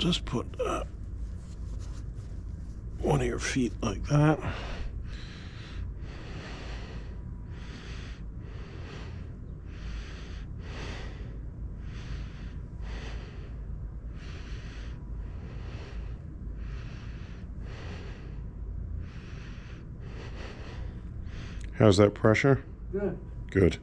just put one of your feet like that. How's that pressure? Good. Good.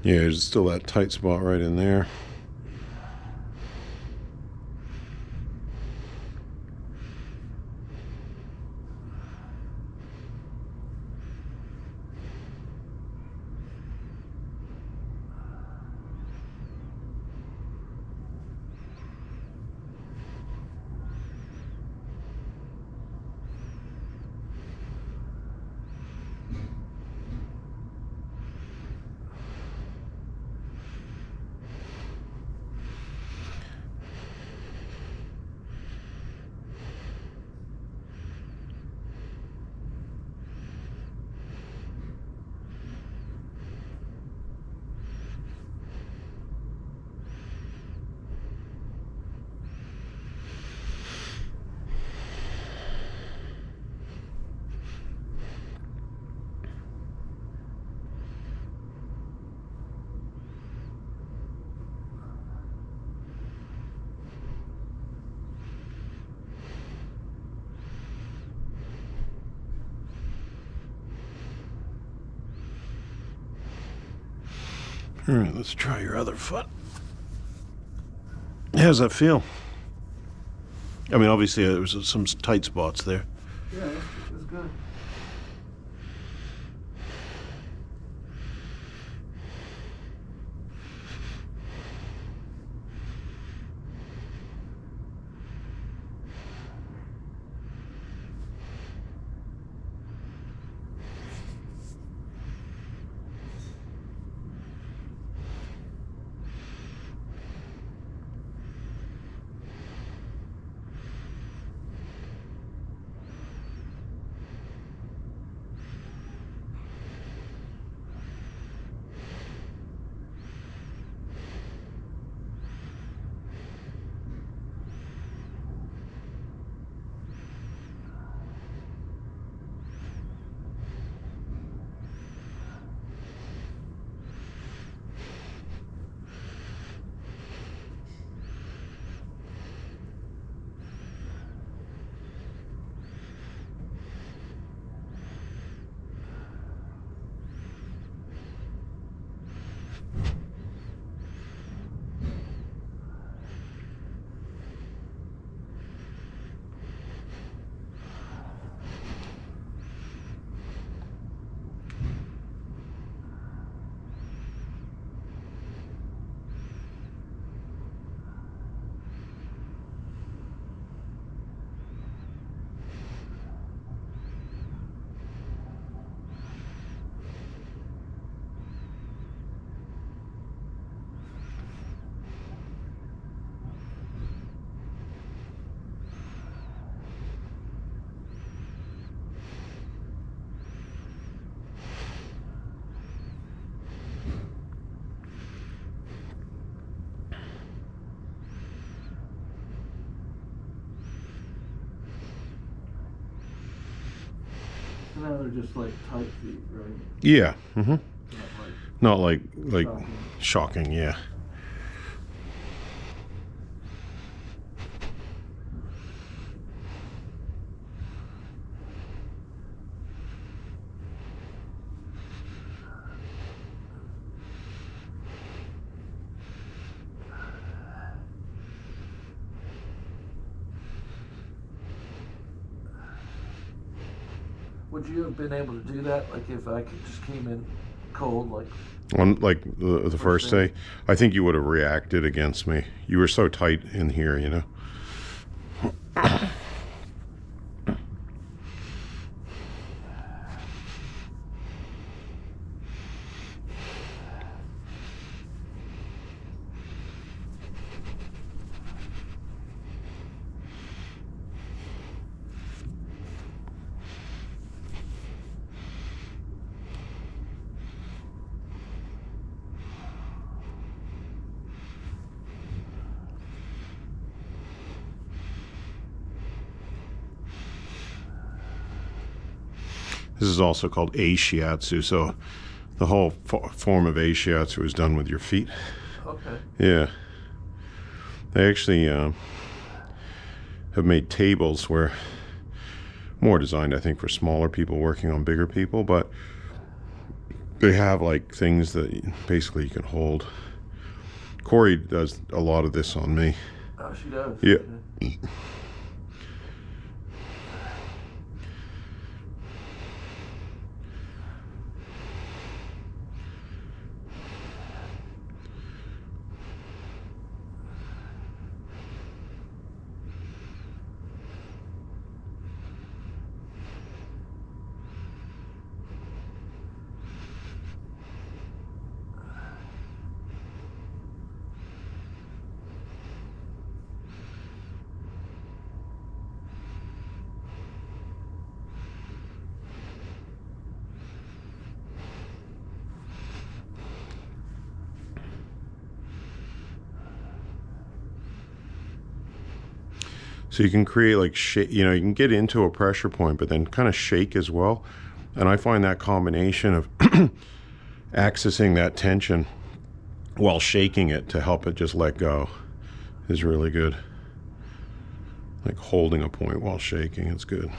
Yeah, there's still that tight spot right in there. All right, let's try your other foot. How's that feel? I mean, obviously there was some tight spots there. Yeah, that's good. Now they're just like tight feet, right? Yeah. Mm-hmm. Not like Not like shocking. shocking. Yeah. Would you have been able to do that? Like if I just came in cold, like On like the first day, I think you would have reacted against me. You were so tight in here, you know. This is also called Asiatsu, so the whole form of Asiatsu is done with your feet. Okay. Yeah. They actually have made tables where, more designed, I think, for smaller people working on bigger people, but they have like things that basically you can hold. Corey does a lot of this on me. Oh, she does. Yeah. Okay. So you can create like you know, you can get into a pressure point, but then kind of shake as well. And I find that combination of accessing that tension while shaking it to help it just let go is really good. Like holding a point while shaking, it's good.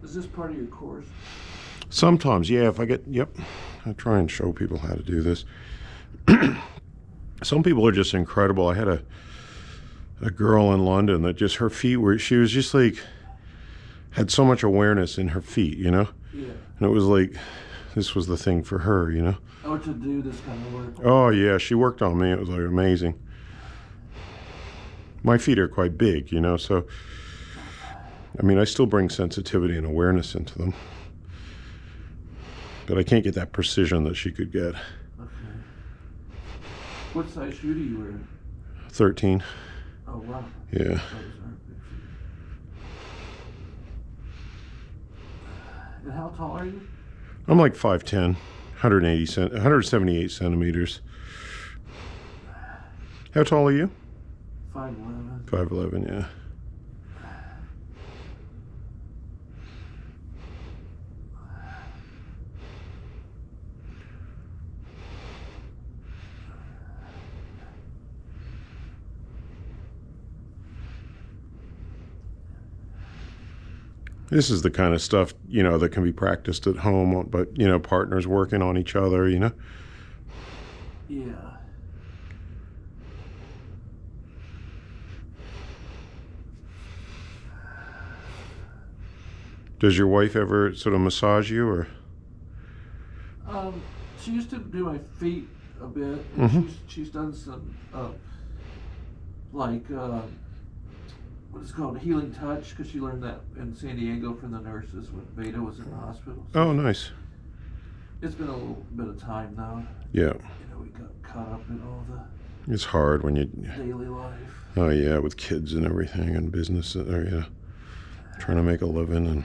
Is this part of your course? Sometimes, yeah, if I get, yep, I try and show people how to do this. Some people are just incredible. I had a girl in London that just, her feet were, she was just like, had so much awareness in her feet, you know? Yeah. And it was like, this was the thing for her, you know? Oh, to do this kind of work. Oh, yeah, she worked on me. It was like amazing. My feet are quite big, you know, so, I mean, I still bring sensitivity and awareness into them. But I can't get that precision that she could get. Okay. What size shoe do you wear? 13. Oh, wow. Yeah. Those aren't big feet. And how tall are you? I'm like 5'10", 178 centimeters. How tall are you? 5'11". 5'11", yeah. This is the kind of stuff, you know, that can be practiced at home, but, you know, partners working on each other, you know? Yeah. Does your wife ever sort of massage you, or? She used to do my feet a bit, and she's done some like what's called healing touch, because she learned that in San Diego from the nurses when Beta was in the hospital. So Oh, nice. it's been a little bit of time now. Yeah. We got caught up in all the It's hard when you... daily life. Oh, yeah, with kids and everything and business. Yeah. Trying to make a living and...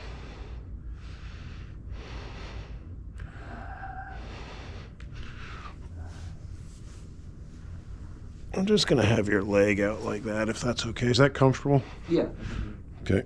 I'm just going to have your leg out like that, if that's okay. Is that comfortable? Yeah. Okay.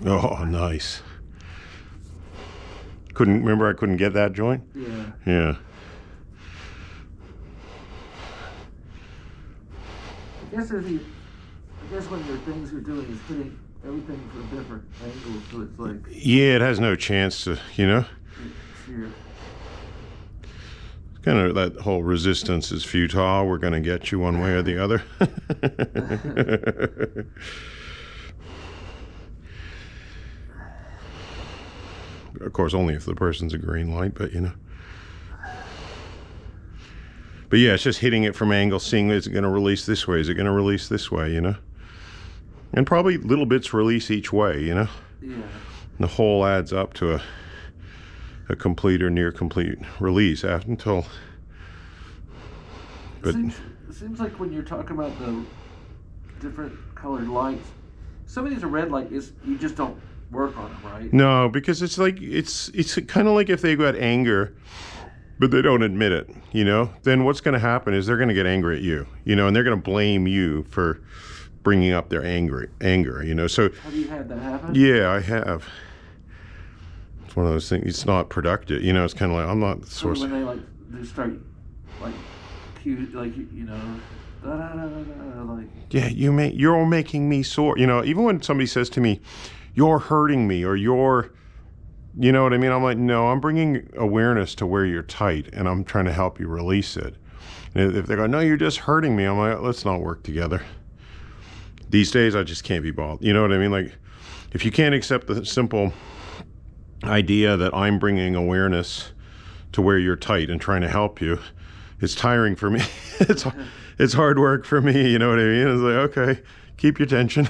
Oh, nice. Remember I couldn't get that joint? Yeah. Yeah. I guess when your things you're doing is hitting everything from different angles, so it's like... Yeah, it has no chance to, you know? Kind of that whole resistance is futile. We're going to get you one way or the other. Of course, only if the person's a green light, but you know. But yeah, it's just hitting it from angle, seeing is it going to release this way? Is it going to release this way, you know? And probably little bits release each way, you know? Yeah. The whole adds up to a complete or near complete release until... But it seems like when you're talking about the different colored lights, some of these are red light, you just don't work on them, right? no, because it's like it's kind of like if they got anger, but they don't admit it, you know, then what's going to happen is they're going to get angry at you, you know, and they're going to blame you for bringing up their anger, you know. So have you had that happen? Yeah, I have. It's one of those things. It's not productive, you know. It's kind of like I'm not the source. So when they start like cute, like you know, da, da, da, da, like yeah, you're making me sore, you know. Even when somebody says to me, "You're hurting me," or "You're," you know what I mean? I'm like, no, I'm bringing awareness to where you're tight, and I'm trying to help you release it. And if they go, "No, you're just hurting me," I'm like, let's not work together. These days, I just can't be bothered. You know what I mean? Like, if you can't accept the simple idea that I'm bringing awareness to where you're tight and trying to help you, it's tiring for me. It's hard work for me. You know what I mean? It's like, okay, keep your tension.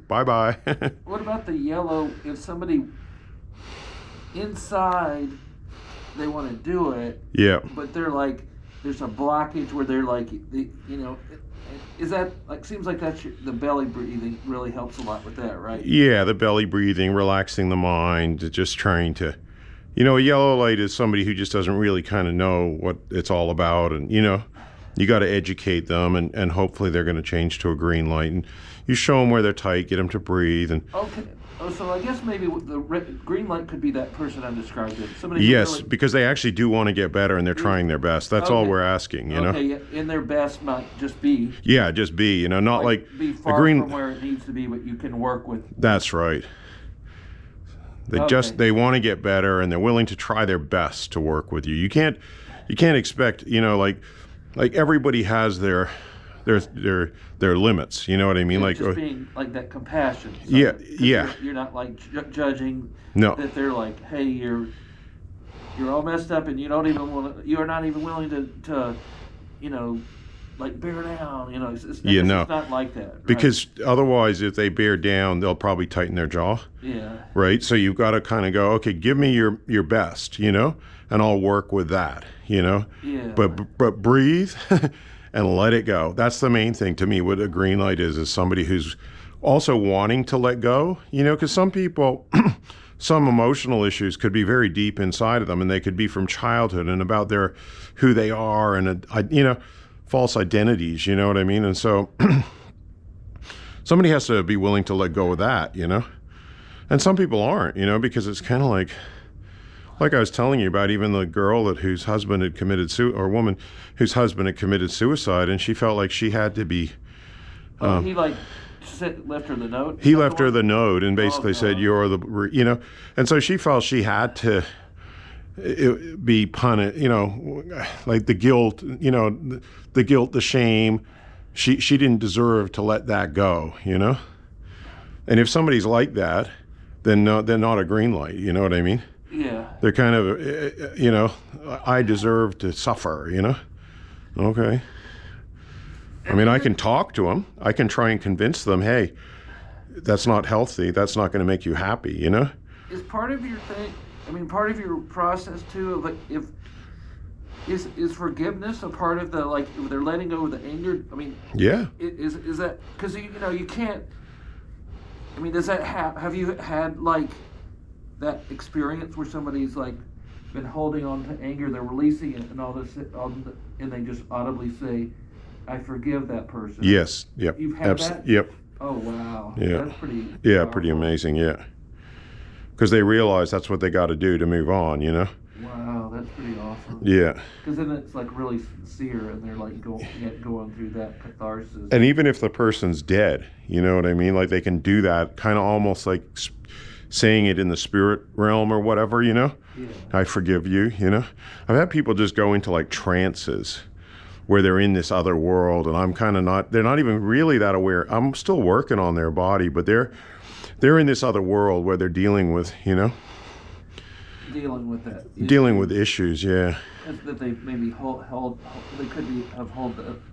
Bye-bye. What about the yellow? If somebody inside, they want to do it, yeah. but they're like, there's a blockage where they're like, you know, is that like, seems like that's the belly breathing really helps a lot with that, right? Yeah, the belly breathing, relaxing the mind, just trying to, you know, a yellow light is somebody who just doesn't really kind of know what it's all about, and you know, you got to educate them, and hopefully they're going to change to a green light, and you show them where they're tight, get them to breathe, and Okay. Oh, so I guess maybe the green light could be that person I described it. Somebody who Yes, really, because they actually do want to get better and they're trying their best. That's all Okay. we're asking, you know? okay, yeah, in their best might just be Yeah, just be, you know, not like be the far green. from where it needs to be, but you can work with. That's right. They Okay. they want to get better and they're willing to try their best to work with you. You can't expect, you know, like everybody has their limits, you know what I mean? Yeah, Like just being like that compassion. yeah, 'Cause yeah. You're not like judging. No. That they're like, hey, you're all messed up, and you don't even want to. You're not even willing to, you know, like bear down. You know, Yeah, no. it's not like that. Right? Because otherwise if they bear down, they'll probably tighten their jaw. Yeah. Right? So you've got to kind of go, okay, give me your best, you know, and I'll work with that, you know. Yeah. But breathe and let it go. That's the main thing to me. What a green light is somebody who's also wanting to let go, you know, because some people, some emotional issues could be very deep inside of them, and they could be from childhood and about who they are and you know, false identities. You know what I mean? And so somebody has to be willing to let go of that, you know. And some people aren't, you know, because it's kind of like I was telling you about, even the girl whose husband had committed or woman whose husband had committed suicide, and she felt like she had to be. He like left her the note. He left her the note and basically said, "You're the," you know, and so she felt she had to be punished, you know, like the guilt, you know, the guilt, the shame. She didn't deserve to let that go, you know. And if somebody's like that, then they're not a green light. You know what I mean? Yeah. They're kind of, you know, I deserve to suffer, you know? Okay. I mean, I can talk to them. I can try and convince them, hey, that's not healthy. That's not going to make you happy, you know? Is part of your thing, I mean, part of your process too, of like, is forgiveness a part of the, like, if they're letting go of the anger? I mean, Yeah. Is that, because, you know, you can't, I mean, does that have you had, like, that experience where somebody's like been holding on to anger, they're releasing it, and and they just audibly say, "I forgive that person." Yes. Yep. You've had that? Yep. Oh wow. Yeah. That's pretty. Yeah. powerful. Pretty amazing. Yeah. Because they realize that's what they got to do to move on, you know? Wow, that's pretty awesome. Yeah. Because then it's like really sincere, and they're like going through that catharsis. And even if the person's dead, you know what I mean? Like they can do that kind of almost like saying it in the spirit realm or whatever, you know? Yeah. I forgive you, you know? I've had people just go into like trances where they're in this other world, and I'm kind of they're not even really that aware. I'm still working on their body, but they're in this other world where they're dealing with, you know? Dealing with that. Dealing with issues, yeah. That they maybe they could have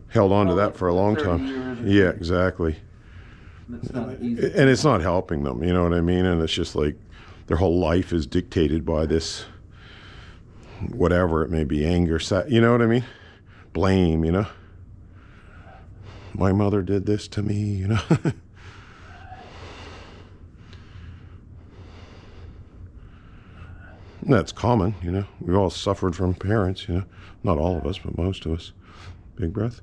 Held on to that for a long 30 time. years or Yeah, something. exactly. It's not easy. And it's not helping them, you know what I mean? And it's just like their whole life is dictated by this, whatever it may be, anger, you know what I mean? Blame, you know? My mother did this to me, you know? And that's common, you know? We've all suffered from parents, you know? Not all of us, but most of us. Big breath.